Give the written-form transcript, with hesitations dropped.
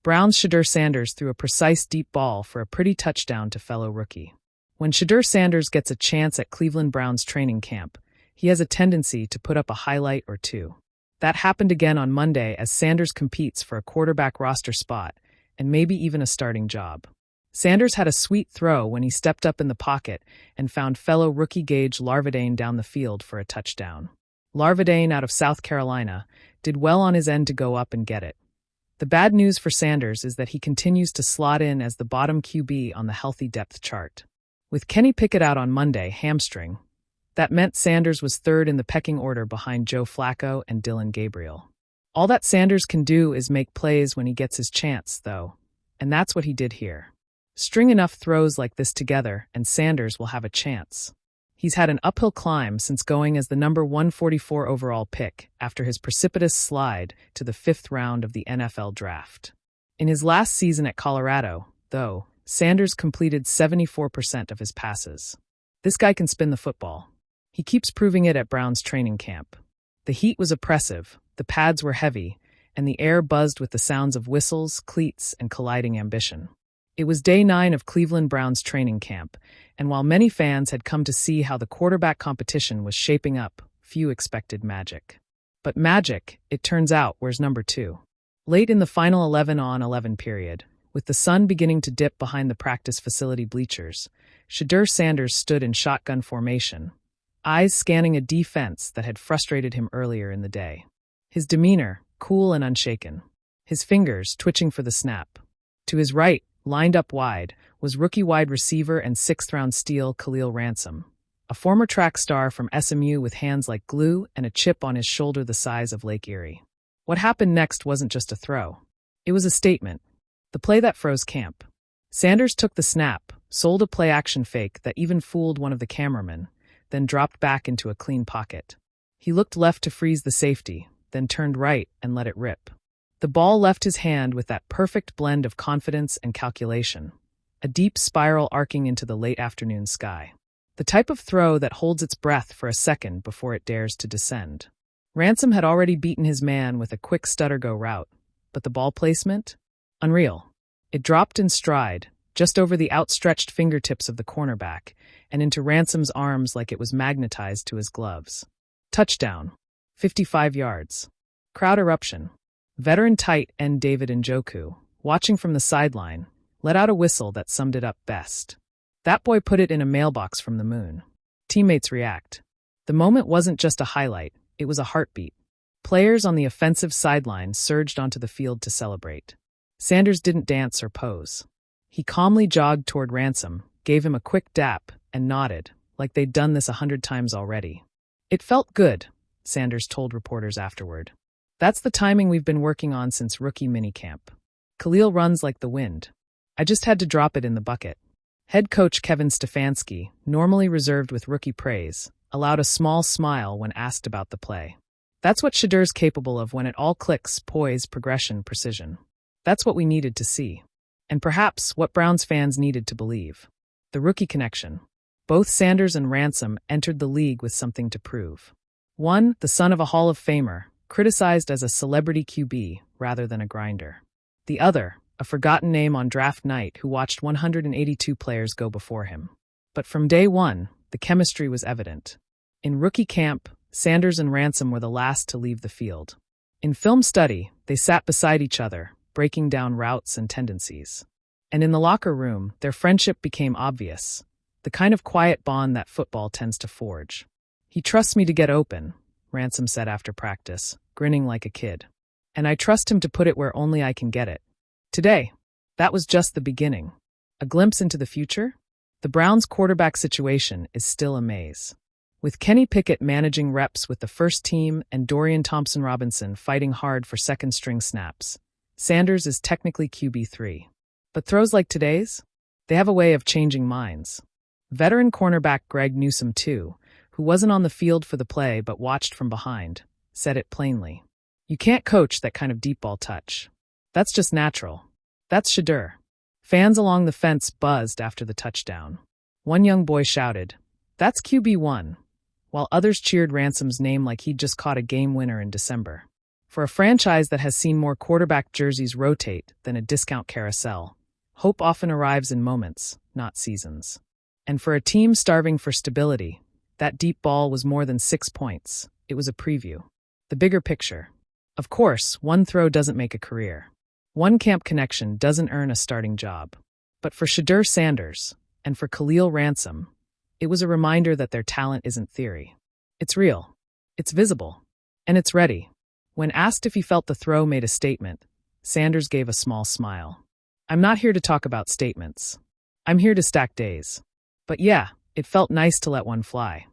Brown's Shedeur Sanders threw a precise deep ball for a pretty touchdown to fellow rookie. When Shedeur Sanders gets a chance at Cleveland Browns training camp, he has a tendency to put up a highlight or two. That happened again on Monday as Sanders competes for a quarterback roster spot and maybe even a starting job. Sanders had a sweet throw when he stepped up in the pocket and found fellow rookie Gage Larvadain down the field for a touchdown. Larvadain, out of South Carolina, did well on his end to go up and get it. The bad news for Sanders is that he continues to slot in as the bottom QB on the healthy depth chart. With Kenny Pickett out on Monday, hamstring, that meant Sanders was third in the pecking order behind Joe Flacco and Dylan Gabriel. All that Sanders can do is make plays when he gets his chance, though, and that's what he did here. String enough throws like this together, and Sanders will have a chance. He's had an uphill climb since going as the number 144 overall pick after his precipitous slide to the 5th round of the NFL draft. In his last season at Colorado, though, Sanders completed 74% of his passes. This guy can spin the football. He keeps proving it at Browns training camp. The heat was oppressive, the pads were heavy, and the air buzzed with the sounds of whistles, cleats, and colliding ambition. It was day 9 of Cleveland Browns training camp, and while many fans had come to see how the quarterback competition was shaping up, few expected magic. But magic, it turns out, was number 2. Late in the final 11-on-11 period, with the sun beginning to dip behind the practice facility bleachers, Shedeur Sanders stood in shotgun formation, eyes scanning a defense that had frustrated him earlier in the day. His demeanor, cool and unshaken. His fingers twitching for the snap. To his right, lined up wide, was rookie wide receiver and 6th-round steal Khalil Ransom, a former track star from SMU with hands like glue and a chip on his shoulder the size of Lake Erie. What happened next wasn't just a throw. It was a statement. The play that froze camp. Sanders took the snap, sold a play-action fake that even fooled one of the cameramen, then dropped back into a clean pocket. He looked left to freeze the safety, then turned right and let it rip. The ball left his hand with that perfect blend of confidence and calculation, a deep spiral arcing into the late afternoon sky. The type of throw that holds its breath for a second before it dares to descend. Ransom had already beaten his man with a quick stutter-go route, but the ball placement? Unreal. It dropped in stride, just over the outstretched fingertips of the cornerback, and into Ransom's arms like it was magnetized to his gloves. Touchdown. 55 yards. Crowd eruption. Veteran tight end David Njoku, watching from the sideline, let out a whistle that summed it up best. That boy put it in a mailbox from the moon. Teammates react. The moment wasn't just a highlight, it was a heartbeat. Players on the offensive sideline surged onto the field to celebrate. Sanders didn't dance or pose. He calmly jogged toward Ransom, gave him a quick dap, and nodded, like they'd done this 100 times already. It felt good, Sanders told reporters afterward. That's the timing we've been working on since rookie minicamp. Khalil runs like the wind. I just had to drop it in the bucket. Head coach Kevin Stefanski, normally reserved with rookie praise, allowed a small smile when asked about the play. That's what Shedeur's capable of when it all clicks: poise, progression, precision. That's what we needed to see. And perhaps what Browns fans needed to believe. The rookie connection. Both Sanders and Ransom entered the league with something to prove. One, the son of a Hall of Famer, criticized as a celebrity QB rather than a grinder. The other, a forgotten name on draft night who watched 182 players go before him. But from day one, the chemistry was evident. In rookie camp, Sanders and Ransom were the last to leave the field. In film study, they sat beside each other, breaking down routes and tendencies. And in the locker room, their friendship became obvious, the kind of quiet bond that football tends to forge. "He trusts me to get open," Ransom said after practice, grinning like a kid. "And I trust him to put it where only I can get it." Today, that was just the beginning. A glimpse into the future? The Browns' quarterback situation is still a maze. With Kenny Pickett managing reps with the first team and Dorian Thompson-Robinson fighting hard for second-string snaps, Sanders is technically QB3. But throws like today's? They have a way of changing minds. Veteran cornerback Greg Newsome, too, who wasn't on the field for the play but watched from behind, said it plainly. You can't coach that kind of deep ball touch. That's just natural. That's Shedeur. Fans along the fence buzzed after the touchdown. One young boy shouted, "That's QB1," while others cheered Ransom's name like he'd just caught a game winner in December. For a franchise that has seen more quarterback jerseys rotate than a discount carousel, hope often arrives in moments, not seasons. And for a team starving for stability, that deep ball was more than 6 points. It was a preview. The bigger picture. Of course, one throw doesn't make a career. One camp connection doesn't earn a starting job. But for Shedeur Sanders and for Khalil Ransom, it was a reminder that their talent isn't theory. It's real. It's visible. And it's ready. When asked if he felt the throw made a statement, Sanders gave a small smile. I'm not here to talk about statements. I'm here to stack days. But yeah, it felt nice to let one fly.